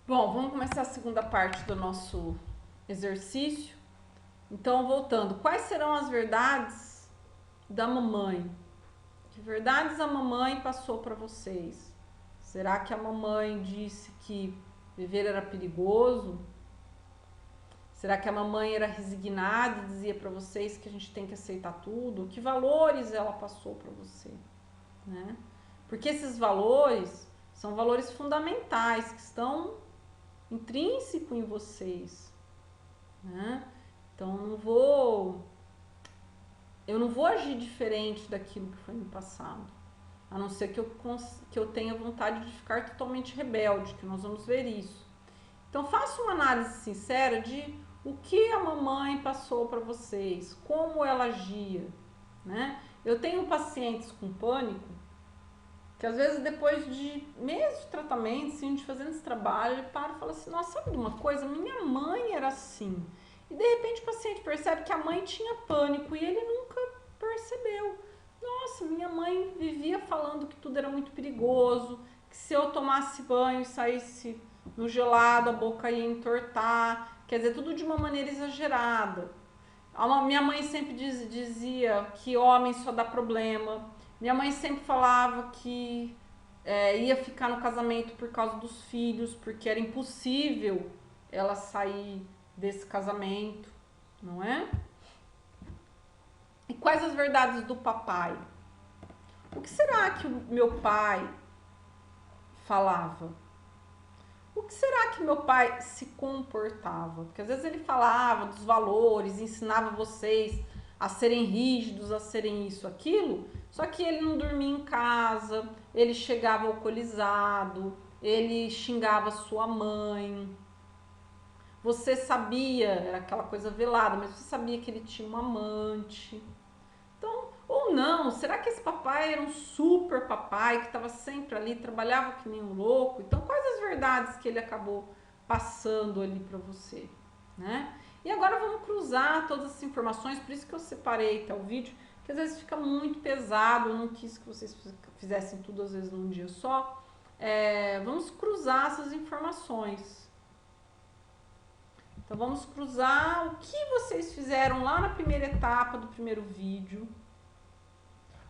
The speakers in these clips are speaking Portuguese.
Bom, vamos começar a segunda parte do nosso exercício. Então, voltando, quais serão as verdades da mamãe? Que verdades a mamãe passou para vocês? Será que a mamãe disse que viver era perigoso? Será que a mamãe era resignada e dizia para vocês que a gente tem que aceitar tudo? Que valores ela passou para você, né? Porque esses valores são valores fundamentais que estão intrínseco em vocês, né? Então eu não vou agir diferente daquilo que foi no passado, a não ser que eu tenha vontade de ficar totalmente rebelde, que nós vamos ver isso. Então faça uma análise sincera de o que a mamãe passou para vocês, como ela agia, né? Eu tenho pacientes com pânico que às vezes depois de meses de tratamento, assim, de fazendo esse trabalho, ele para e fala assim, nossa, sabe de uma coisa? Minha mãe era assim. E de repente o paciente percebe que a mãe tinha pânico e ele nunca percebeu. Nossa, minha mãe vivia falando que tudo era muito perigoso, que se eu tomasse banho e saísse no gelado, a boca ia entortar. Quer dizer, tudo de uma maneira exagerada. Minha mãe sempre dizia que homem só dá problema. Minha mãe sempre falava que ia ficar no casamento por causa dos filhos, porque era impossível ela sair desse casamento, não é? E quais as verdades do papai? O que será que o meu pai falava? O que será que meu pai se comportava? Porque às vezes ele falava dos valores, ensinava vocês a serem rígidos, a serem isso, aquilo, só que ele não dormia em casa, ele chegava alcoolizado, ele xingava sua mãe. Você sabia, era aquela coisa velada, mas você sabia que ele tinha um amante. Então, ou não, será que esse papai era um super papai que estava sempre ali, trabalhava que nem um louco? Então, quais as verdades que ele acabou passando ali para você, né? E agora vamos cruzar todas essas informações, por isso que eu separei até o vídeo, que às vezes fica muito pesado, eu não quis que vocês fizessem tudo às vezes num dia só. Vamos cruzar essas informações. Então vamos cruzar o que vocês fizeram lá na primeira etapa do primeiro vídeo,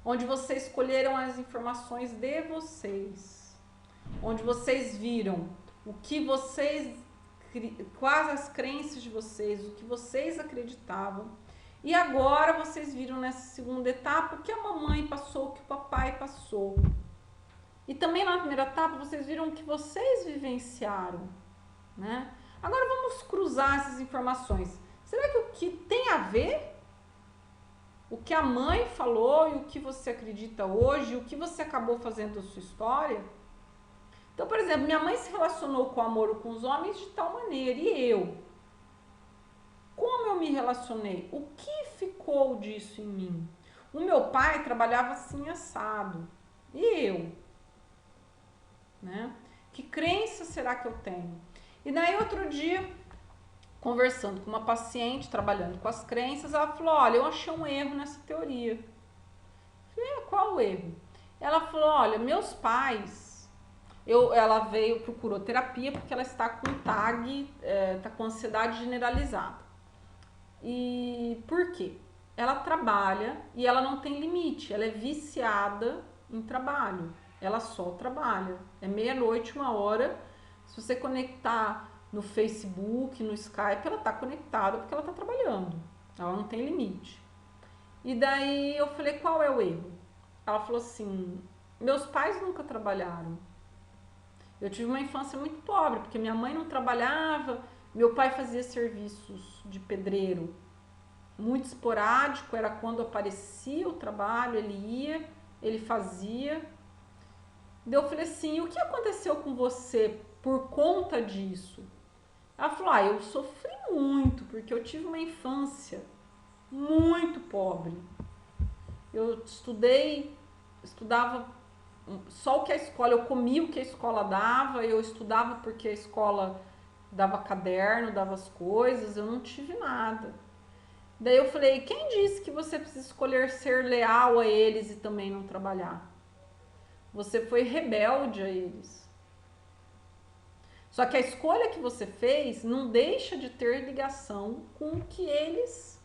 onde vocês escolheram as informações de vocês, onde vocês viram o que vocês, quais as crenças de vocês, o que vocês acreditavam. E agora vocês viram nessa segunda etapa o que a mamãe passou, o que o papai passou. E também na primeira etapa vocês viram o que vocês vivenciaram, né? Agora vamos cruzar essas informações. Será que o que tem a ver? O que a mãe falou e o que você acredita hoje, o que você acabou fazendo da sua história? Então, por exemplo, minha mãe se relacionou com o amor ou com os homens de tal maneira, e eu? Como eu me relacionei? O que ficou disso em mim? O meu pai trabalhava assim assado, e eu? Né? Que crença será que eu tenho? E daí outro dia, conversando com uma paciente, trabalhando com as crenças, ela falou, olha, eu achei um erro nessa teoria. Eu falei, qual o erro? Ela falou, olha, meus pais, ela procurou terapia porque ela está com TAG, está com ansiedade generalizada. E por quê? Ela trabalha e ela não tem limite, ela é viciada em trabalho, ela só trabalha. É meia-noite, 1 hora, se você conectar no Facebook, no Skype, ela está conectada porque ela está trabalhando, ela não tem limite. E daí eu falei, qual é o erro? Ela falou assim, meus pais nunca trabalharam. Eu tive uma infância muito pobre, porque minha mãe não trabalhava, meu pai fazia serviços de pedreiro muito esporádico, era quando aparecia o trabalho, ele ia, ele fazia. Daí eu falei assim, o que aconteceu com você por conta disso? Ela falou, eu sofri muito, porque eu tive uma infância muito pobre. Eu estudava só o que a escola, eu comia o que a escola dava, eu estudava porque a escola dava caderno, dava as coisas, eu não tive nada. Daí eu falei, quem disse que você precisa escolher ser leal a eles e também não trabalhar? Você foi rebelde a eles. Só que a escolha que você fez não deixa de ter ligação com o que eles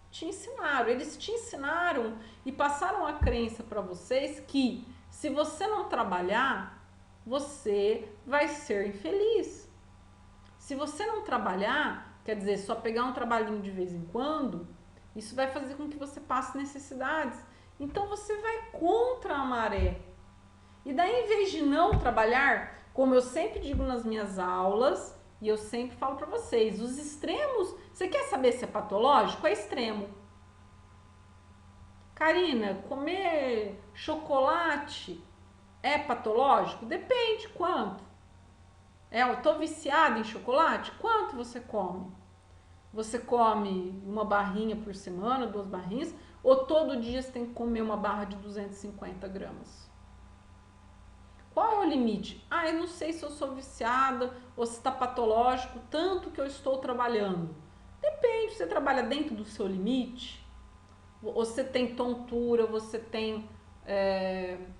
te ensinaram. Eles te ensinaram e passaram a crença para vocês que se você não trabalhar, você vai ser infeliz. Se você não trabalhar, quer dizer, só pegar um trabalhinho de vez em quando, isso vai fazer com que você passe necessidades. Então você vai contra a maré. E daí, em vez de não trabalhar, como eu sempre digo nas minhas aulas, e eu sempre falo para vocês, os extremos, você quer saber se é patológico? É extremo. Karina, comer chocolate é patológico? Depende, quanto? Eu tô viciada em chocolate? Quanto você come? Você come uma barrinha por semana, 2 barrinhas, ou todo dia você tem que comer uma barra de 250 gramas? Qual é o limite? Eu não sei se eu sou viciada ou se está patológico, tanto que eu estou trabalhando. Depende, você trabalha dentro do seu limite? Você tem tontura, você tem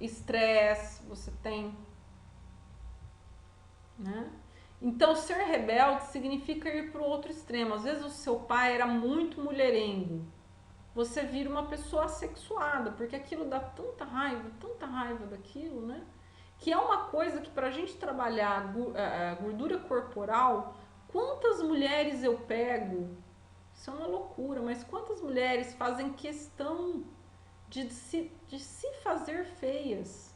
estresse, você tem... Né? Então, ser rebelde significa ir para o outro extremo. Às vezes o seu pai era muito mulherengo. Você vira uma pessoa assexuada, porque aquilo dá tanta raiva daquilo, né? Que é uma coisa que para a gente trabalhar a gordura corporal, quantas mulheres eu pego, isso é uma loucura, mas quantas mulheres fazem questão de se fazer feias?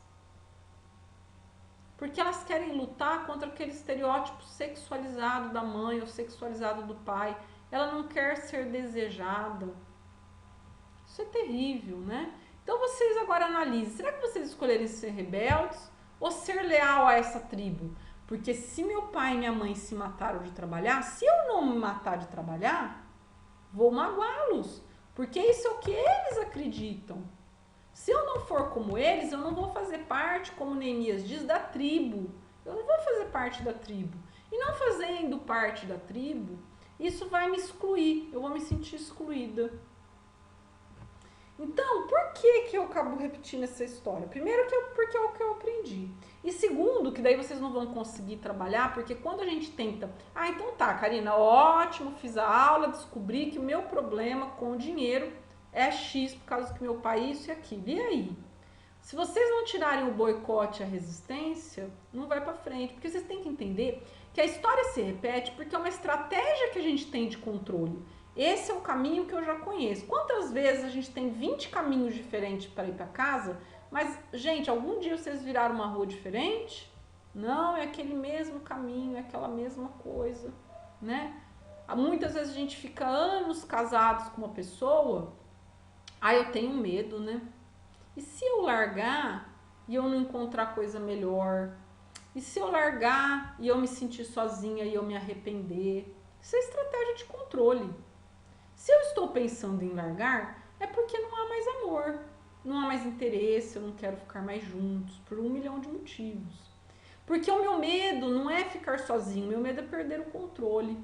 Porque elas querem lutar contra aquele estereótipo sexualizado da mãe ou sexualizado do pai. Ela não quer ser desejada. Isso é terrível, né? Então vocês agora analisem, será que vocês escolherem ser rebeldes ou ser leal a essa tribo? Porque se meu pai e minha mãe se mataram de trabalhar, se eu não me matar de trabalhar, vou magoá-los. Porque isso é o que eles acreditam. Se eu não for como eles, eu não vou fazer parte, como Neemias diz, da tribo. Eu não vou fazer parte da tribo. E não fazendo parte da tribo, isso vai me excluir. Eu vou me sentir excluída. Então, por que eu acabo repetindo essa história? Primeiro, porque é o que eu aprendi. E segundo, que daí vocês não vão conseguir trabalhar, porque quando a gente tenta... então tá, Karina, ótimo, fiz a aula, descobri que o meu problema com o dinheiro é X, por causa que meu pai isso e aquilo. E aí? Se vocês não tirarem o boicote e a resistência, não vai pra frente. Porque vocês têm que entender que a história se repete porque é uma estratégia que a gente tem de controle. Esse é o caminho que eu já conheço. Quantas vezes a gente tem 20 caminhos diferentes para ir para casa, mas, gente, algum dia vocês viraram uma rua diferente? Não, é aquele mesmo caminho, é aquela mesma coisa, né? Muitas vezes a gente fica anos casados com uma pessoa, eu tenho medo, né? E se eu largar e eu não encontrar coisa melhor? E se eu largar e eu me sentir sozinha e eu me arrepender? Isso é estratégia de controle. Se eu estou pensando em largar, é porque não há mais amor, não há mais interesse, eu não quero ficar mais juntos, por 1 milhão de motivos. Porque o meu medo não é ficar sozinho, o meu medo é perder o controle.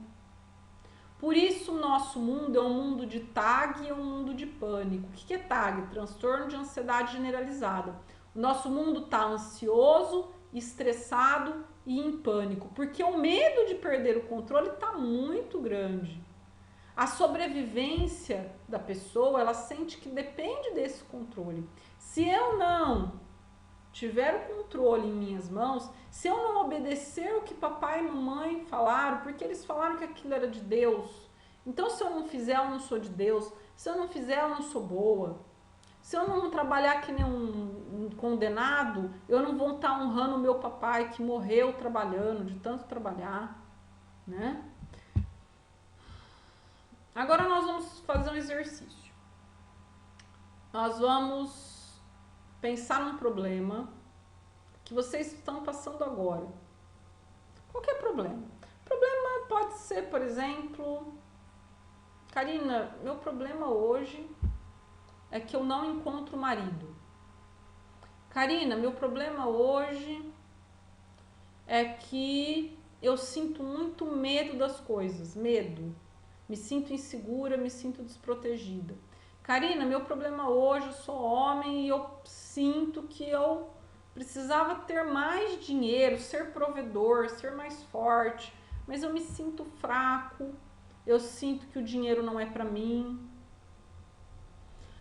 Por isso o nosso mundo é um mundo de TAG e um mundo de pânico. O que é TAG? Transtorno de ansiedade generalizada. O nosso mundo está ansioso, estressado e em pânico, porque o medo de perder o controle está muito grande. A sobrevivência da pessoa, ela sente que depende desse controle. Se eu não tiver o controle em minhas mãos, se eu não obedecer o que papai e mamãe falaram, porque eles falaram que aquilo era de Deus, então se eu não fizer, eu não sou de Deus. Se eu não fizer, eu não sou boa. Se eu não trabalhar que nem um condenado, eu não vou estar honrando o meu papai que morreu trabalhando, de tanto trabalhar, né? Agora nós vamos fazer um exercício. Nós vamos pensar num problema que vocês estão passando agora. Qualquer problema. O problema pode ser, por exemplo, Karina, meu problema hoje é que eu não encontro marido. Karina, meu problema hoje é que eu sinto muito medo das coisas, medo. Me sinto insegura, me sinto desprotegida. Karina, meu problema hoje, eu sou homem e eu sinto que eu precisava ter mais dinheiro, ser provedor, ser mais forte, mas eu me sinto fraco, eu sinto que o dinheiro não é para mim.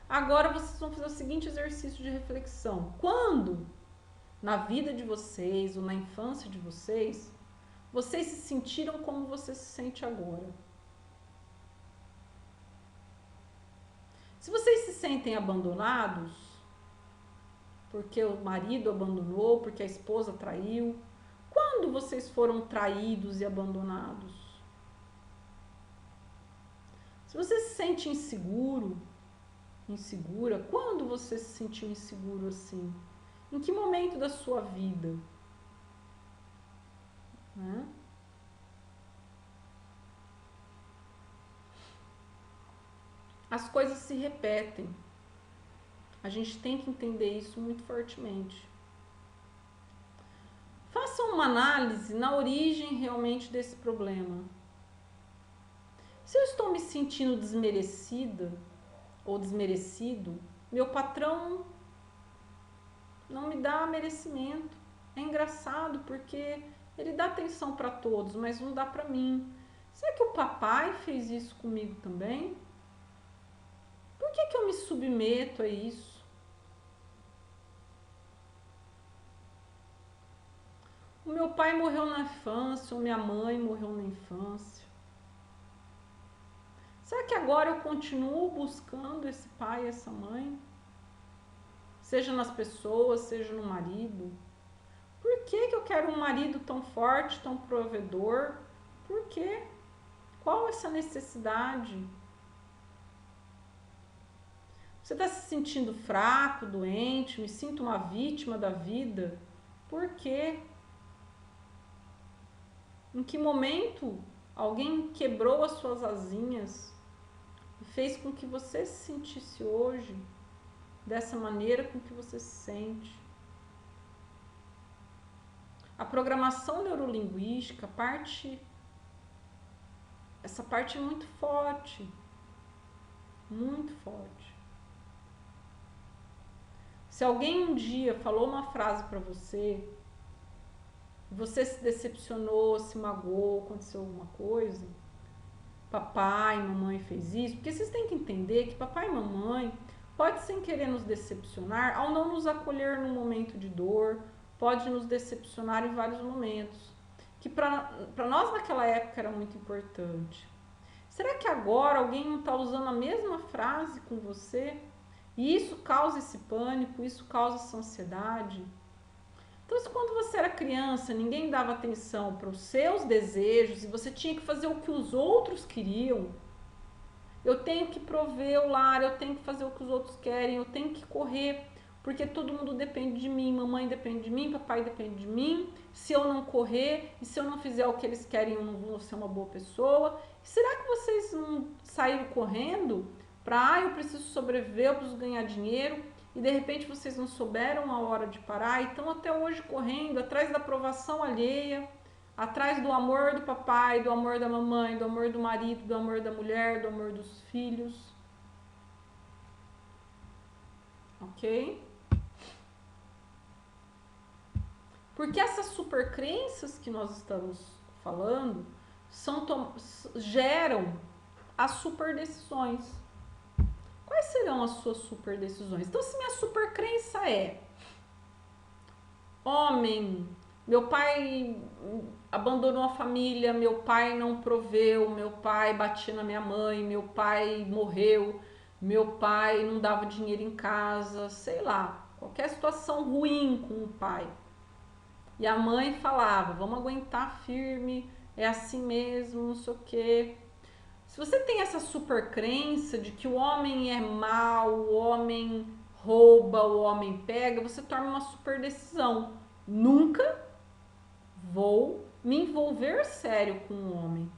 Agora vocês vão fazer o seguinte exercício de reflexão. Quando na vida de vocês ou na infância de vocês, vocês se sentiram como você se sente agora? Se vocês se sentem abandonados, porque o marido abandonou, porque a esposa traiu, quando vocês foram traídos e abandonados? Se você se sente inseguro, insegura, quando você se sentiu inseguro assim? Em que momento da sua vida? Né? As coisas se repetem. A gente tem que entender isso muito fortemente. Faça uma análise na origem realmente desse problema. Se eu estou me sentindo desmerecida ou desmerecido, meu patrão não me dá merecimento. É engraçado porque ele dá atenção para todos, mas não dá para mim. Será que o papai fez isso comigo também? Por que eu me submeto a isso? O meu pai morreu na infância, ou minha mãe morreu na infância. Será que agora eu continuo buscando esse pai e essa mãe? Seja nas pessoas, seja no marido. Por que eu quero um marido tão forte, tão provedor? Por quê? Qual essa necessidade? Você está se sentindo fraco, doente, me sinto uma vítima da vida? Por quê? Em que momento alguém quebrou as suas asinhas e fez com que você se sentisse hoje dessa maneira com que você se sente? A programação neurolinguística, essa parte é muito forte, muito forte. Se alguém um dia falou uma frase para você, você se decepcionou, se magoou, aconteceu alguma coisa, papai, mamãe fez isso, porque vocês têm que entender que papai e mamãe pode sem querer nos decepcionar ao não nos acolher num momento de dor, pode nos decepcionar em vários momentos, que para nós naquela época era muito importante. Será que agora alguém não está usando a mesma frase com você? E isso causa esse pânico, isso causa essa ansiedade? Então, se quando você era criança, ninguém dava atenção para os seus desejos e você tinha que fazer o que os outros queriam, eu tenho que prover o lar, eu tenho que fazer o que os outros querem, eu tenho que correr, porque todo mundo depende de mim, mamãe depende de mim, papai depende de mim. Se eu não correr e se eu não fizer o que eles querem, eu não vou ser uma boa pessoa. Será que vocês não saíram correndo para, eu preciso sobreviver, eu preciso ganhar dinheiro, e de repente vocês não souberam a hora de parar e estão até hoje correndo atrás da aprovação alheia, atrás do amor do papai, do amor da mamãe, do amor do marido, do amor da mulher, do amor dos filhos? Ok? Porque essas supercrenças que nós estamos falando geram as superdecisões. Quais serão as suas superdecisões? Então, se minha supercrença é: homem, meu pai abandonou a família, meu pai não proveu, meu pai batia na minha mãe, meu pai morreu, meu pai não dava dinheiro em casa, sei lá, qualquer situação ruim com o pai. E a mãe falava: vamos aguentar firme, é assim mesmo, não sei o quê. Se você tem essa super crença de que o homem é mau, o homem rouba, o homem pega, você toma uma super decisão: nunca vou me envolver sério com um homem.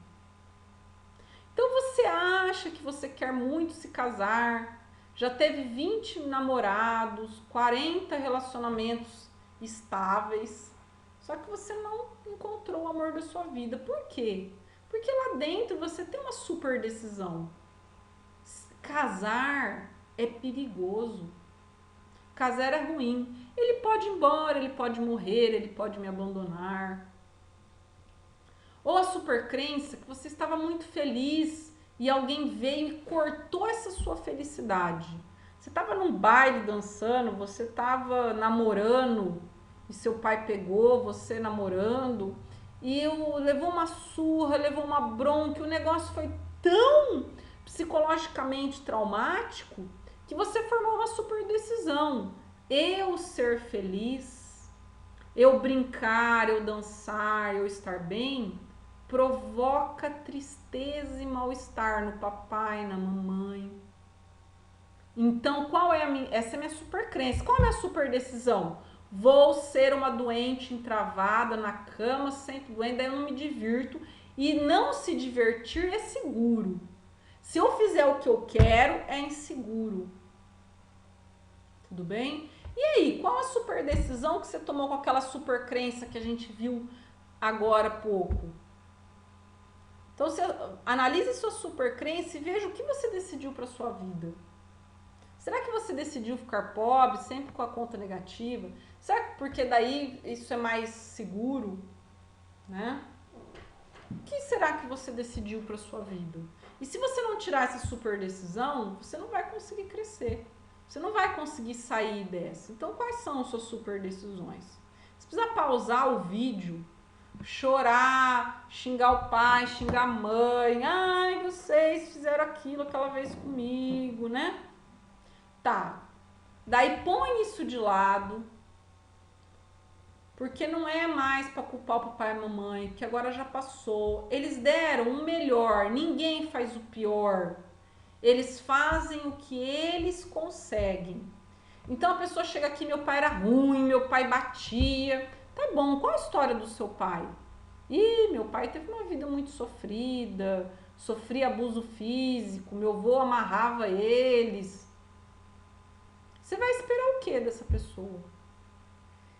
Então você acha que você quer muito se casar, já teve 20 namorados, 40 relacionamentos estáveis, só que você não encontrou o amor da sua vida. Por quê? Porque lá dentro você tem uma super decisão. Casar é perigoso. Ficar zero é ruim. Ele pode ir embora, ele pode morrer, ele pode me abandonar. Ou a supercrença que você estava muito feliz e alguém veio e cortou essa sua felicidade. Você estava num baile dançando, você estava namorando e seu pai pegou você namorando e levou uma surra, levou uma bronca, e o negócio foi tão psicologicamente traumático que você formou uma super decisão. Eu ser feliz, eu brincar, eu dançar, eu estar bem, provoca tristeza e mal-estar no papai, na mamãe. Então, qual é essa é a minha super crença. Qual é a minha super decisão? Vou ser uma doente entravada na cama, sempre doente, daí eu não me divirto. E não se divertir é seguro. Se eu fizer o que eu quero, é inseguro. Tudo bem? E aí, qual a super decisão que você tomou com aquela super crença que a gente viu agora há pouco? Então, analise sua super crença e veja o que você decidiu para sua vida. Será que você decidiu ficar pobre, sempre com a conta negativa? Será que porque daí isso é mais seguro, né? O que será que você decidiu para sua vida? E se você não tirar essa super decisão, você não vai conseguir crescer. Você não vai conseguir sair dessa. Então, quais são as suas super decisões? Você precisa pausar o vídeo, chorar, xingar o pai, xingar a mãe. Ai, vocês fizeram aquilo aquela vez comigo, né? Tá. Daí põe isso de lado, porque não é mais para culpar o papai e a mamãe, que agora já passou. Eles deram o melhor, ninguém faz o pior. Eles fazem o que eles conseguem. Então a pessoa chega aqui, meu pai era ruim, meu pai batia. Tá bom, qual a história do seu pai? Ih, meu pai teve uma vida muito sofrida, sofria abuso físico, meu avô amarrava eles. Você vai esperar o que dessa pessoa?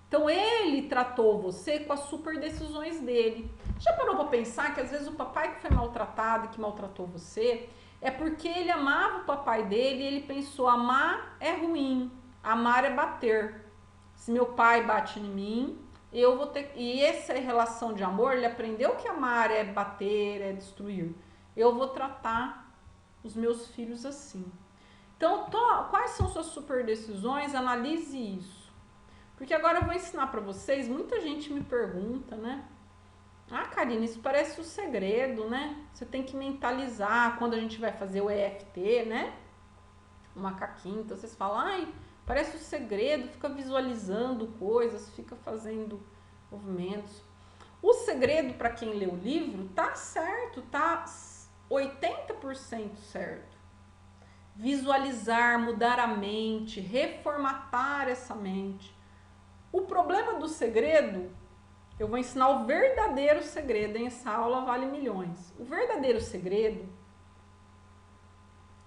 Então ele tratou você com as super decisões dele. Já parou para pensar que às vezes o papai que foi maltratado e que maltratou você é porque ele amava o papai dele e ele pensou: amar é ruim, amar é bater. Se meu pai bate em mim, eu vou ter. E essa relação de amor, ele aprendeu que amar é bater, é destruir. Eu vou tratar os meus filhos assim. Então, quais são suas super decisões? Analise isso. Porque agora eu vou ensinar para vocês. Muita gente me pergunta, né? Ah, Karina, isso parece um segredo, né? Você tem que mentalizar quando a gente vai fazer o EFT, né? O macaquinho. Então vocês falam, ai, parece um segredo, fica visualizando coisas, fica fazendo movimentos. O segredo, para quem lê o livro, tá certo, tá 80% certo. Visualizar, mudar a mente, reformatar essa mente. O problema do segredo, eu vou ensinar o verdadeiro segredo, hein? Essa aula vale milhões. O verdadeiro segredo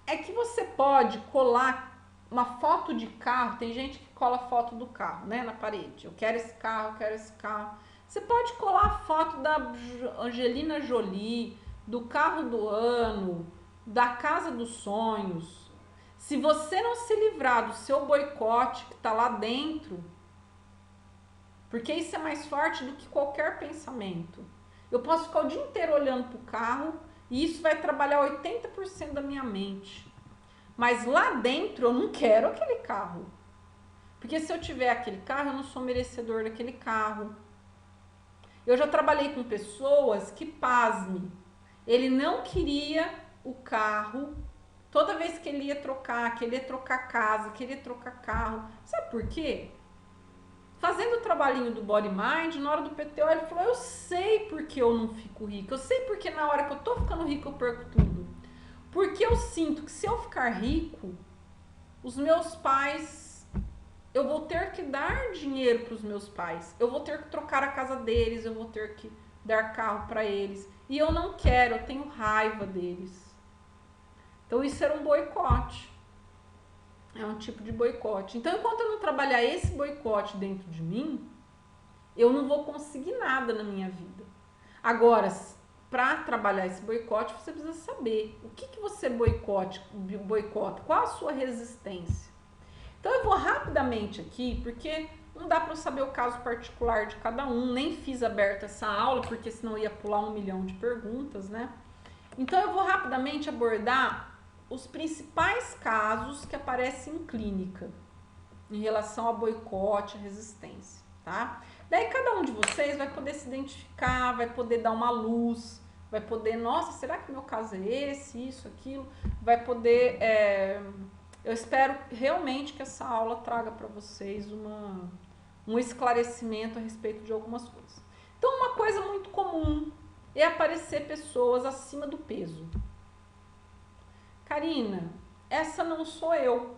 é que você pode colar uma foto de carro. Tem gente que cola foto do carro, né, na parede. Eu quero esse carro, eu quero esse carro. Você pode colar a foto da Angelina Jolie, do carro do ano, da casa dos sonhos. Se você não se livrar do seu boicote que está lá dentro, porque isso é mais forte do que qualquer pensamento. Eu posso ficar o dia inteiro olhando para o carro e isso vai trabalhar 80% da minha mente. Mas lá dentro eu não quero aquele carro. Porque se eu tiver aquele carro, eu não sou merecedor daquele carro. Eu já trabalhei com pessoas que, pasme, ele não queria o carro. Toda vez que ele ia trocar, que ele ia trocar casa, que ele ia trocar carro. Sabe por quê? Fazendo o trabalhinho do Body Mind, na hora do PTO, ele falou, eu sei porque eu não fico rico. Eu sei porque na hora que eu tô ficando rico, eu perco tudo. Porque eu sinto que se eu ficar rico, os meus pais, eu vou ter que dar dinheiro para os meus pais. Eu vou ter que trocar a casa deles, eu vou ter que dar carro para eles. E eu não quero, eu tenho raiva deles. Então isso era um boicote. É um tipo de boicote. Então, enquanto eu não trabalhar esse boicote dentro de mim, eu não vou conseguir nada na minha vida. Agora, para trabalhar esse boicote, você precisa saber o que você boicota, qual a sua resistência. Então eu vou rapidamente aqui, porque não dá para eu saber o caso particular de cada um, nem fiz aberta essa aula, porque senão ia pular 1 milhão de perguntas, né? Então eu vou rapidamente abordar os principais casos que aparecem em clínica em relação a boicote, a resistência, tá? Daí cada um de vocês vai poder se identificar, vai poder dar uma luz, vai poder, nossa, será que meu caso é esse, isso, aquilo? Vai poder, eu espero realmente que essa aula traga para vocês um esclarecimento a respeito de algumas coisas. Então, uma coisa muito comum é aparecer pessoas acima do peso. Karina, essa não sou eu.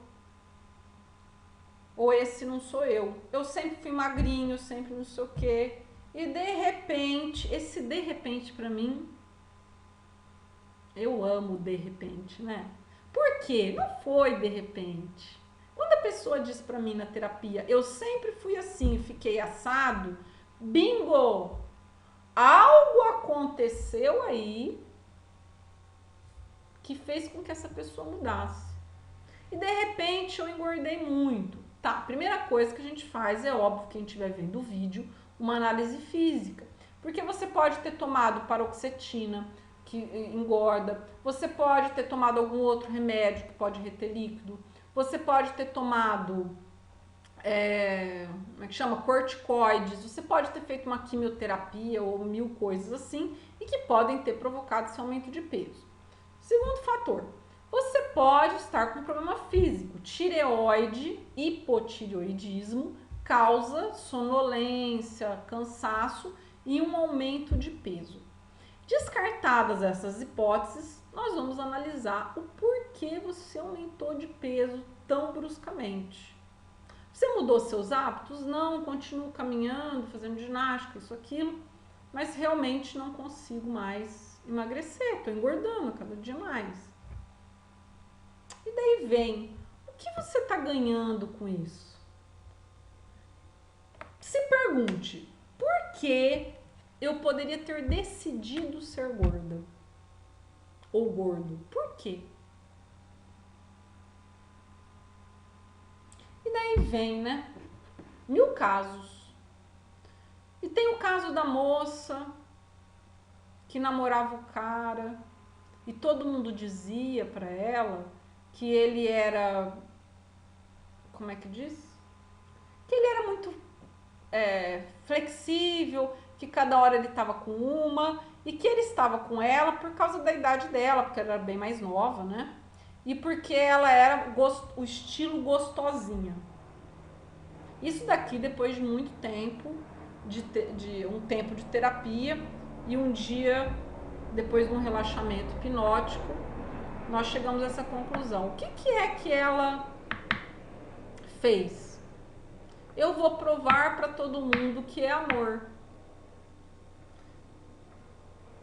Ou esse não sou eu. Eu sempre fui magrinho, sempre não sei o quê. E de repente, esse de repente pra mim, eu amo de repente, né? Por quê? Não foi de repente. Quando a pessoa diz pra mim na terapia, eu sempre fui assim, fiquei assado, bingo! Algo aconteceu aí que fez com que essa pessoa mudasse. E de repente eu engordei muito. Tá, primeira coisa que a gente faz, é óbvio, quem estiver vendo o vídeo, uma análise física. Porque você pode ter tomado paroxetina, que engorda. Você pode ter tomado algum outro remédio que pode reter líquido. Você pode ter tomado, como é que chama? Corticoides. Você pode ter feito uma quimioterapia ou 1000 coisas assim e que podem ter provocado esse aumento de peso. Segundo fator, você pode estar com um problema físico. Tireoide, hipotireoidismo, causa sonolência, cansaço e um aumento de peso. Descartadas essas hipóteses, nós vamos analisar o porquê você aumentou de peso tão bruscamente. Você mudou seus hábitos? Não, continuo caminhando, fazendo ginástica, isso, aquilo, mas realmente não consigo mais emagrecer, estou engordando cada dia mais. E daí vem, o que você está ganhando com isso? Se pergunte, por que eu poderia ter decidido ser gorda? Ou gordo? Por quê? E daí vem, né? 1000 casos. E tem o caso da moça que namorava o cara e todo mundo dizia pra ela que ele era, como é que diz? Que ele era muito flexível, que cada hora ele estava com uma e que ele estava com ela por causa da idade dela, porque ela era bem mais nova, né? E porque ela era o estilo gostosinha. Isso daqui depois de muito tempo, de um tempo de terapia e um dia, depois de um relaxamento hipnótico, nós chegamos a essa conclusão. O que é que ela fez? Eu vou provar para todo mundo que é amor.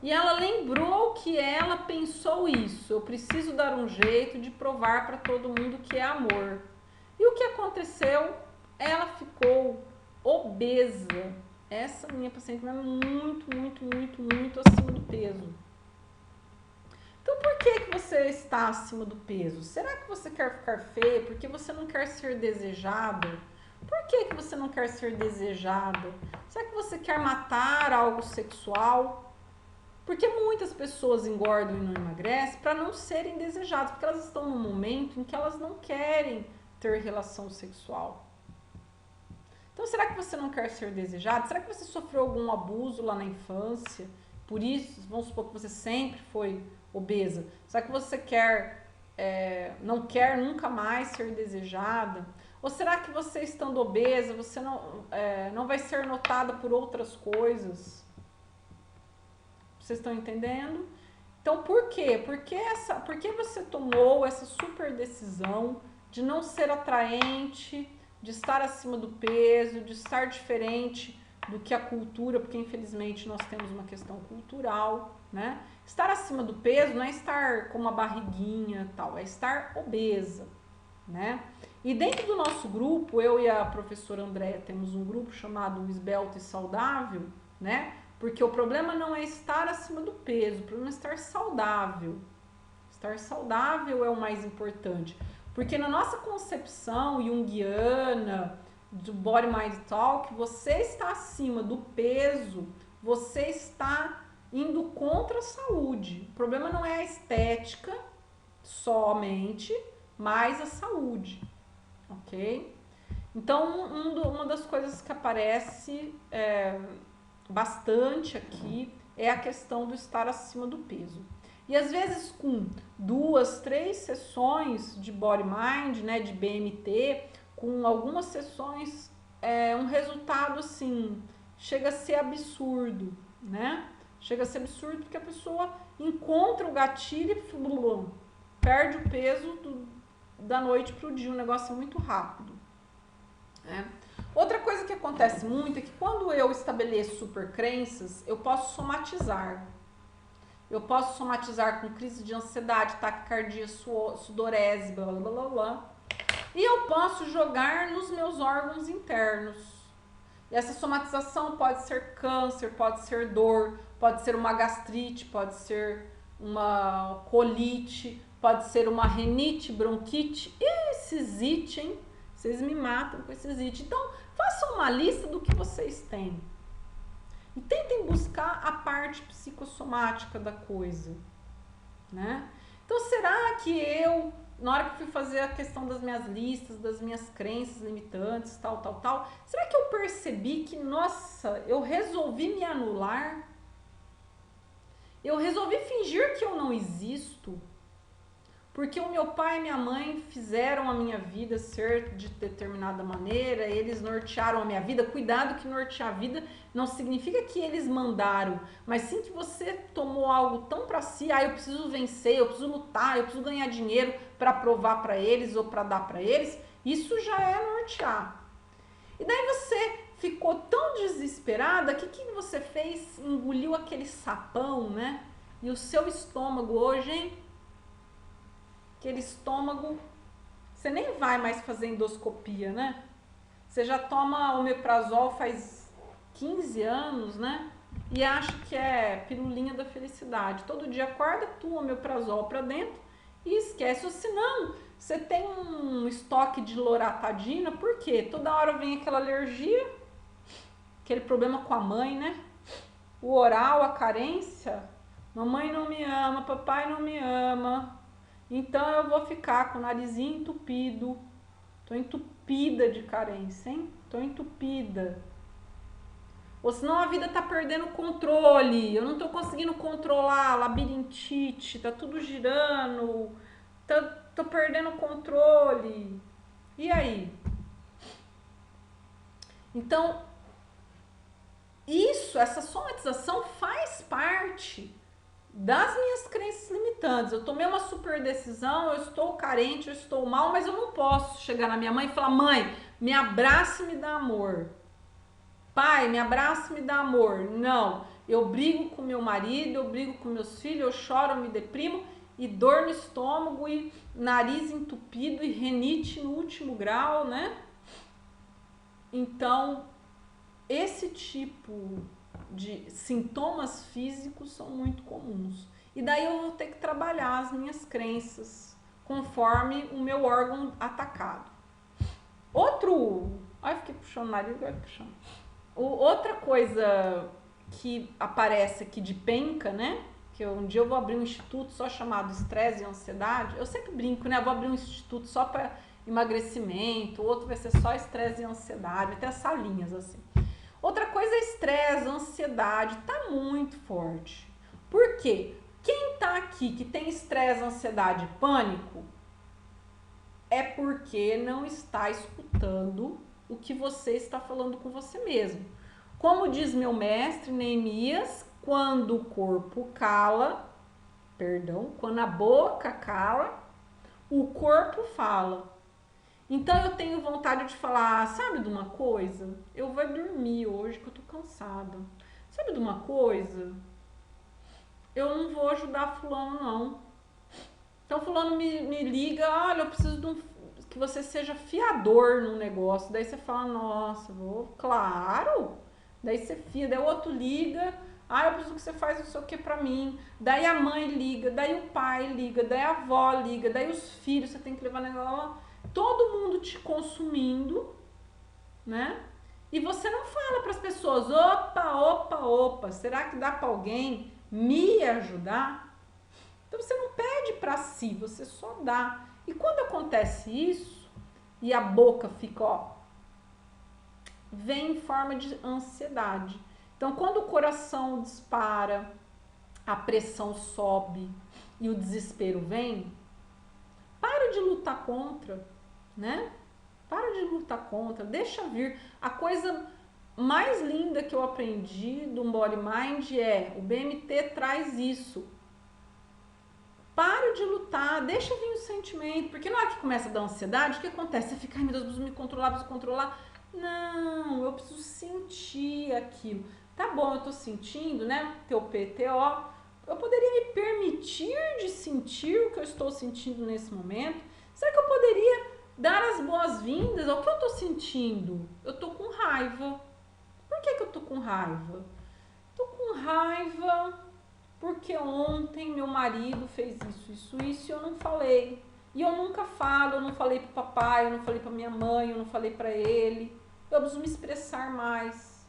E ela lembrou que ela pensou isso. Eu preciso dar um jeito de provar para todo mundo que é amor. E o que aconteceu? Ela ficou obesa. Essa minha paciente é muito acima do peso. Então, por que você está acima do peso? Será que você quer ficar feia? Porque você não quer ser desejada? Por que você não quer ser desejada? Será que você quer matar algo sexual? Porque muitas pessoas engordam e não emagrecem para não serem desejadas, porque elas estão num momento em que elas não querem ter relação sexual. Então, será que você não quer ser desejada? Será que você sofreu algum abuso lá na infância? Por isso, vamos supor que você sempre foi obesa. Será que você não quer nunca mais ser desejada? Ou será que você, estando obesa, você não vai ser notada por outras coisas? Vocês estão entendendo? Então, por quê? Por que você tomou essa super decisão de não ser atraente, de estar acima do peso, de estar diferente do que a cultura, porque infelizmente nós temos uma questão cultural, né? Estar acima do peso não é estar com uma barriguinha e tal, é estar obesa, né? E dentro do nosso grupo, eu e a professora Andréia temos um grupo chamado Esbelto e Saudável, né? Porque o problema não é estar acima do peso, o problema é estar saudável. Estar saudável é o mais importante. Porque na nossa concepção junguiana, do Body Mind Talk, você está acima do peso, você está indo contra a saúde. O problema não é a estética somente, mas a saúde, ok? Então, uma das coisas que aparece bastante aqui é a questão do estar acima do peso. E às vezes com 2, 3 sessões de Body Mind, né, de BMT, com algumas sessões, um resultado assim, chega a ser absurdo, né? Chega a ser absurdo porque a pessoa encontra o gatilho e perde o peso da noite para o dia, um negócio muito rápido. Outra coisa que acontece muito é que quando eu estabeleço supercrenças, eu posso somatizar. Eu posso somatizar com crise de ansiedade, taquicardia, sudorese, blá, blá, blá, blá. E eu posso jogar nos meus órgãos internos. E essa somatização pode ser câncer, pode ser dor, pode ser uma gastrite, pode ser uma colite, pode ser uma rinite, bronquite e cesite, hein? Vocês me matam com esse zite. Então, façam uma lista do que vocês têm. E tentem buscar a parte psicossomática da coisa, né? Então, será que eu, na hora que fui fazer a questão das minhas listas, das minhas crenças limitantes, tal, será que eu percebi que, nossa, eu resolvi me anular? Eu resolvi fingir que eu não existo? Porque o meu pai e minha mãe fizeram a minha vida ser de determinada maneira, eles nortearam a minha vida. Cuidado que nortear a vida não significa que eles mandaram, mas sim que você tomou algo tão pra si, eu preciso vencer, eu preciso lutar, eu preciso ganhar dinheiro para provar para eles ou para dar para eles. Isso já é nortear. E daí você ficou tão desesperada, que você fez? Engoliu aquele sapão, né? E o seu estômago hoje, hein? Aquele estômago, você nem vai mais fazer endoscopia, né? Você já toma omeprazol faz 15 anos, né? E acha que é pilulinha da felicidade. Todo dia acorda, tu omeprazol pra dentro e esquece. Ou senão, você tem um estoque de loratadina, por quê? Toda hora vem aquela alergia, aquele problema com a mãe, né? O oral, a carência. Mamãe não me ama, papai não me ama. Então eu vou ficar com o narizinho entupido. Tô entupida de carência, hein? Tô entupida. Ou senão a vida tá perdendo o controle. Eu não tô conseguindo controlar, labirintite, tá tudo girando. Tô perdendo o controle. E aí? Então, essa somatização faz parte das minhas crenças limitantes. Eu tomei uma super decisão, eu estou carente, eu estou mal, mas eu não posso chegar na minha mãe e falar: mãe, me abraça e me dá amor. Pai, me abraça e me dá amor. Não, eu brigo com meu marido, eu brigo com meus filhos, eu choro, eu me deprimo, e dor no estômago, e nariz entupido, e rinite no último grau, né? Então, esse tipo de sintomas físicos são muito comuns. E daí eu vou ter que trabalhar as minhas crenças conforme o meu órgão atacado. Ai, fiquei puxando o nariz, agora puxando. Outra coisa que aparece aqui de penca, né? Que um dia eu vou abrir um instituto só chamado Estresse e Ansiedade. Eu sempre brinco, né? Eu vou abrir um instituto só para emagrecimento, outro vai ser só estresse e ansiedade, vai ter as salinhas assim. Outra coisa é estresse, ansiedade, tá muito forte. Por quê? Quem tá aqui que tem estresse, ansiedade e pânico é porque não está escutando o que você está falando com você mesmo. Como diz meu mestre Neemias, quando o corpo cala, quando a boca cala, o corpo fala. Então eu tenho vontade de falar, sabe de uma coisa? Eu vou dormir hoje que eu tô cansada. Sabe de uma coisa? Eu não vou ajudar fulano não. Então fulano me liga, olha, eu preciso que você seja fiador num negócio. Daí você fala, nossa, claro. Daí você fia, daí o outro liga, Ah, eu preciso que você faça não sei o que pra mim. Daí a mãe liga, daí o pai liga, daí a avó liga, daí os filhos, você tem que levar negócio. Todo mundo te consumindo, né? E você não fala para as pessoas, opa, será que dá para alguém me ajudar? Então você não pede para si, você só dá. E quando acontece isso, e a boca fica, ó, vem em forma de ansiedade. Então quando o coração dispara, a pressão sobe e o desespero vem, para de lutar contra, né? Para de lutar contra, deixa vir. A coisa mais linda que eu aprendi do Body Mind é, o BMT traz isso. Para de lutar, deixa vir o sentimento, porque na hora que começa a dar ansiedade, o que acontece? Você fica, ai meu Deus, preciso me controlar, preciso controlar. Não, eu preciso sentir aquilo. Tá bom, eu tô sentindo, né? Teu PTO. Eu poderia me permitir de sentir o que eu estou sentindo nesse momento? Será que eu poderia dar as boas-vindas ao que eu tô sentindo? Eu tô com raiva. Por que eu tô com raiva? Tô com raiva porque ontem meu marido fez isso e eu não falei. E eu nunca falo, eu não falei pro papai, eu não falei pra minha mãe, eu não falei pra ele. Eu preciso me expressar mais.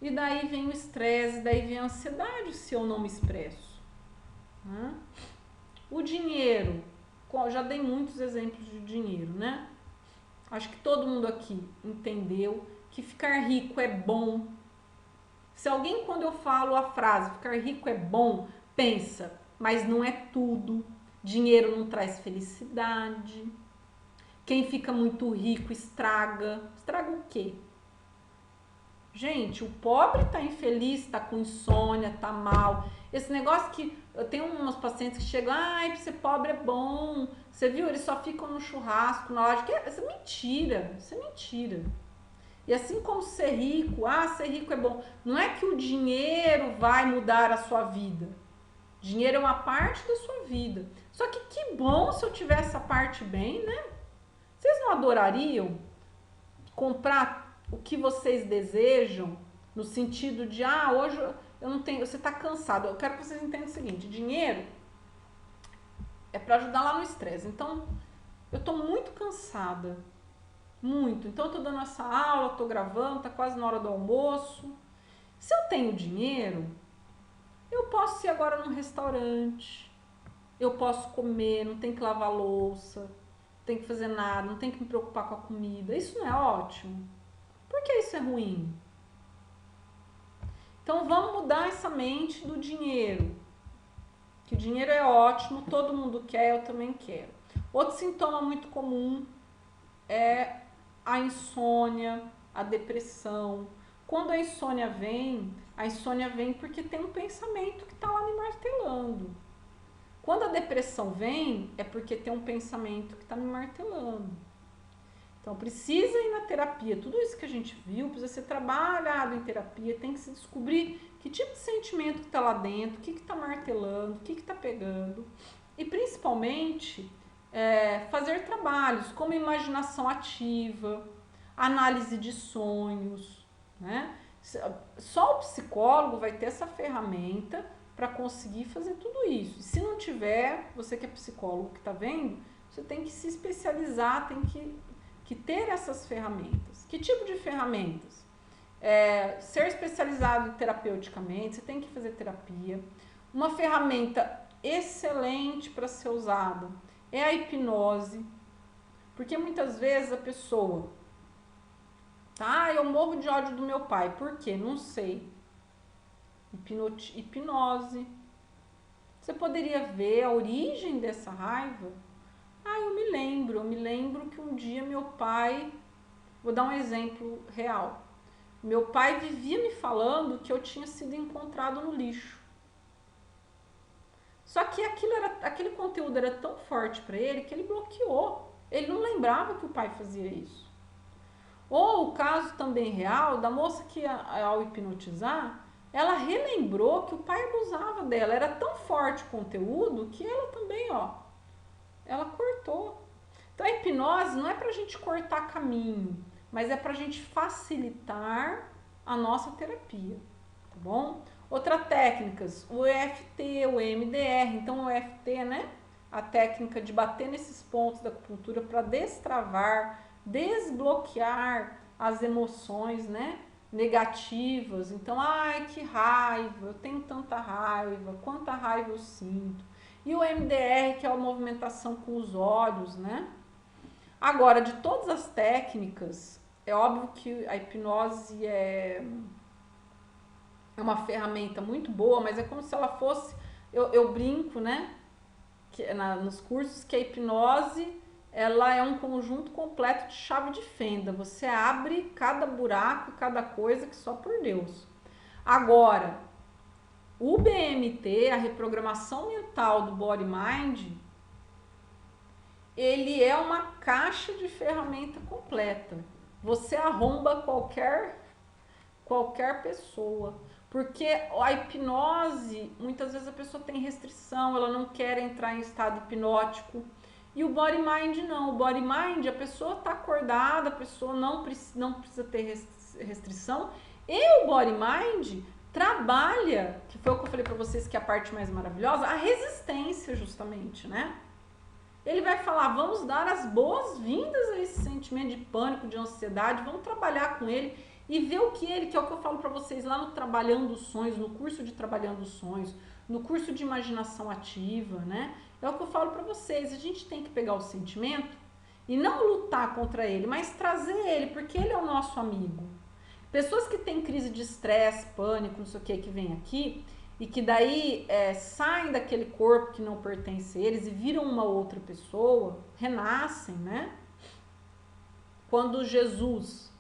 E daí vem o estresse, daí vem a ansiedade se eu não me expresso. O dinheiro, já dei muitos exemplos de dinheiro, né? Acho que todo mundo aqui entendeu que ficar rico é bom. Se alguém, quando eu falo a frase ficar rico é bom, pensa, mas não é tudo. Dinheiro não traz felicidade. Quem fica muito rico estraga. Estraga o quê? Gente, o pobre tá infeliz, tá com insônia, tá mal. Esse negócio que eu tenho umas pacientes que chegam, ai, ser pobre é bom. Você viu? Eles só ficam no churrasco, na loja. Isso é mentira. Isso é mentira. E assim como ser rico, ser rico é bom. Não é que o dinheiro vai mudar a sua vida. Dinheiro é uma parte da sua vida. Só que bom se eu tiver essa parte bem, né? Vocês não adorariam comprar o que vocês desejam no sentido de, hoje eu não tenho, você tá cansado. Eu quero que vocês entendam o seguinte, dinheiro é para ajudar lá no estresse. Então, eu tô muito cansada. Muito. Então eu tô dando essa aula, tô gravando, tá quase na hora do almoço. Se eu tenho dinheiro, eu posso ir agora num restaurante. Eu posso comer, não tem que lavar louça, não tem que fazer nada, não tem que me preocupar com a comida. Isso não é ótimo? Por que isso é ruim? Então vamos mudar essa mente do dinheiro. Que o dinheiro é ótimo, todo mundo quer, eu também quero. Outro sintoma muito comum é a insônia, a depressão. Quando a insônia vem porque tem um pensamento que está lá me martelando. Quando a depressão vem, é porque tem um pensamento que está me martelando. Então precisa ir na terapia. Tudo isso que a gente viu precisa ser trabalhado em terapia. Tem que se descobrir que tipo de sentimento que está lá dentro, o que está martelando, o que está pegando. E principalmente fazer trabalhos como imaginação ativa, análise de sonhos, né? Só o psicólogo vai ter essa ferramenta para conseguir fazer tudo isso. E se não tiver, você que é psicólogo que está vendo, você tem que se especializar, tem que ter essas ferramentas. Que tipo de ferramentas? Ser especializado terapeuticamente, você tem que fazer terapia. Uma ferramenta excelente para ser usada é a hipnose, porque muitas vezes a pessoa, eu morro de ódio do meu pai, por quê? Não sei. Hipnose. Você poderia ver a origem dessa raiva? Eu me lembro que um dia meu pai, vou dar um exemplo real, meu pai vivia me falando que eu tinha sido encontrado no lixo. Só que aquele conteúdo era tão forte para ele que ele bloqueou. Ele não lembrava que o pai fazia isso. Ou o caso também real da moça que ao hipnotizar, ela relembrou que o pai abusava dela. Era tão forte o conteúdo que ela também, ela cortou. Então a hipnose não é pra gente cortar caminho, mas é pra gente facilitar a nossa terapia, tá bom? Outras técnicas, o EFT, o EMDR. Então, o EFT, né? A técnica de bater nesses pontos da acupuntura para destravar, desbloquear as emoções, né? Negativas. Então, ai, que raiva, eu tenho tanta raiva, quanta raiva eu sinto. E o MDR, que é a movimentação com os olhos, né? Agora, de todas as técnicas, é óbvio que a hipnose é uma ferramenta muito boa, mas é como se ela fosse, eu brinco, né? Que, nos cursos, que a hipnose ela é um conjunto completo de chave de fenda. Você abre cada buraco, cada coisa que só por Deus. Agora, o BMT, a reprogramação mental do Body Mind, ele é uma caixa de ferramenta completa. Você arromba qualquer pessoa. Porque a hipnose, muitas vezes a pessoa tem restrição, ela não quer entrar em estado hipnótico. E o Body Mind não. O Body Mind, a pessoa está acordada, a pessoa não precisa ter restrição. E o Body Mind trabalha, que foi o que eu falei para vocês que é a parte mais maravilhosa, a resistência justamente, né? Ele vai falar, vamos dar as boas-vindas a esse sentimento de pânico, de ansiedade, vamos trabalhar com ele e ver o que ele, que é o que eu falo para vocês lá no Trabalhando os Sonhos, no curso de Trabalhando os Sonhos, no curso de Imaginação Ativa, né? É o que eu falo para vocês, a gente tem que pegar o sentimento e não lutar contra ele, mas trazer ele, porque ele é o nosso amigo. Pessoas que têm crise de estresse, pânico, não sei o que vem aqui, e que daí saem daquele corpo que não pertence a eles e viram uma outra pessoa, renascem, né? Quando Jesus,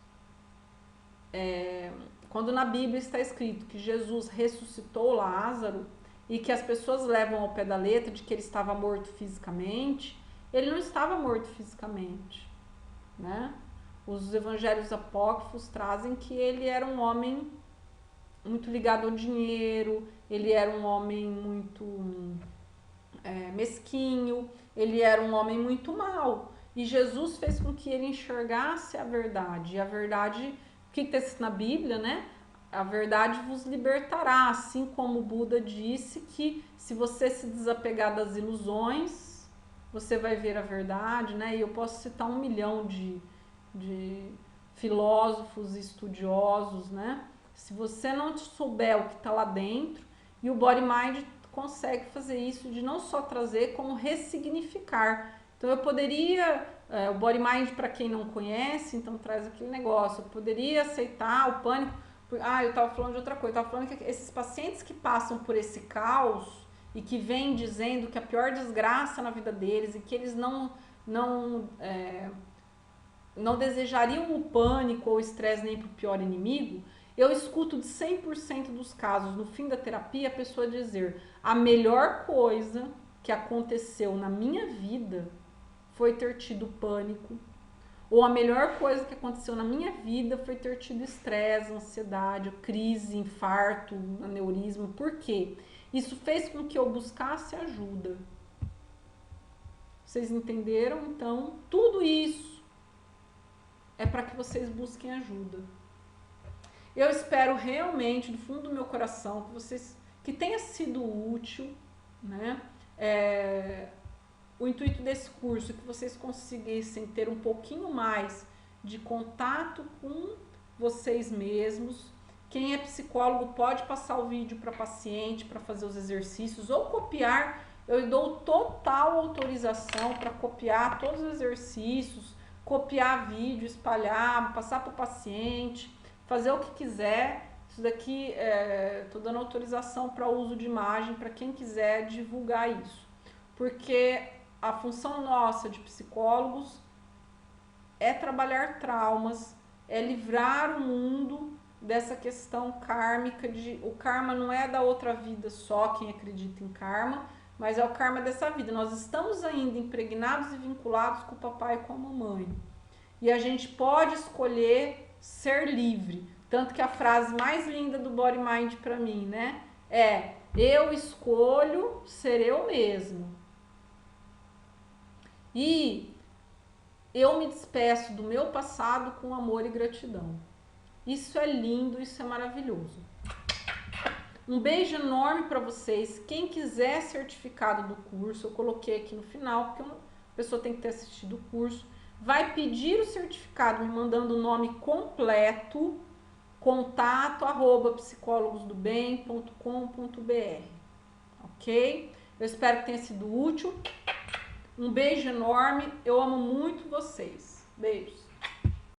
quando na Bíblia está escrito que Jesus ressuscitou Lázaro e que as pessoas levam ao pé da letra de que ele estava morto fisicamente, ele não estava morto fisicamente, né? Os evangelhos apócrifos trazem que ele era um homem muito ligado ao dinheiro, ele era um homem muito mesquinho, ele era um homem muito mau. E Jesus fez com que ele enxergasse a verdade. E a verdade, o que está escrito na Bíblia, né? A verdade vos libertará, assim como o Buda disse que se você se desapegar das ilusões, você vai ver a verdade, né? E eu posso citar 1 milhão de filósofos e estudiosos, né? Se você não souber o que está lá dentro, e o Body Mind consegue fazer isso de não só trazer, como ressignificar. Então eu poderia, o Body Mind para quem não conhece, então traz aquele negócio, eu poderia aceitar o pânico, eu estava falando de outra coisa, eu estava falando que esses pacientes que passam por esse caos e que vêm dizendo que a pior desgraça na vida deles e que eles não desejariam o pânico ou o estresse nem para o pior inimigo, eu escuto de 100% dos casos, no fim da terapia, a pessoa dizer: a melhor coisa que aconteceu na minha vida foi ter tido pânico, ou a melhor coisa que aconteceu na minha vida foi ter tido estresse, ansiedade, crise, infarto, aneurisma. Por quê? Isso fez com que eu buscasse ajuda. Vocês entenderam? Então, tudo isso é para que vocês busquem ajuda. Eu espero realmente, do fundo do meu coração, que tenha sido útil, né? O intuito desse curso é que vocês conseguissem ter um pouquinho mais de contato com vocês mesmos. Quem é psicólogo pode passar o vídeo para paciente, para fazer os exercícios, ou copiar. Eu dou total autorização para copiar todos os exercícios, copiar vídeo, espalhar, passar para o paciente, fazer o que quiser. Isso daqui, estou dando autorização para uso de imagem para quem quiser divulgar isso. Porque a função nossa de psicólogos é trabalhar traumas, é livrar o mundo dessa questão kármica. O karma não é da outra vida só, quem acredita em karma, mas é o karma dessa vida. Nós estamos ainda impregnados e vinculados com o papai e com a mamãe. E a gente pode escolher ser livre. Tanto que a frase mais linda do Body Mind para mim, né? Eu escolho ser eu mesmo. E eu me despeço do meu passado com amor e gratidão. Isso é lindo, isso é maravilhoso. Um beijo enorme para vocês. Quem quiser certificado do curso, eu coloquei aqui no final, porque a pessoa tem que ter assistido o curso. Vai pedir o certificado me mandando o nome completo, contato@psicologosdobem.com.br, ok? Eu espero que tenha sido útil. Um beijo enorme. Eu amo muito vocês. Beijos.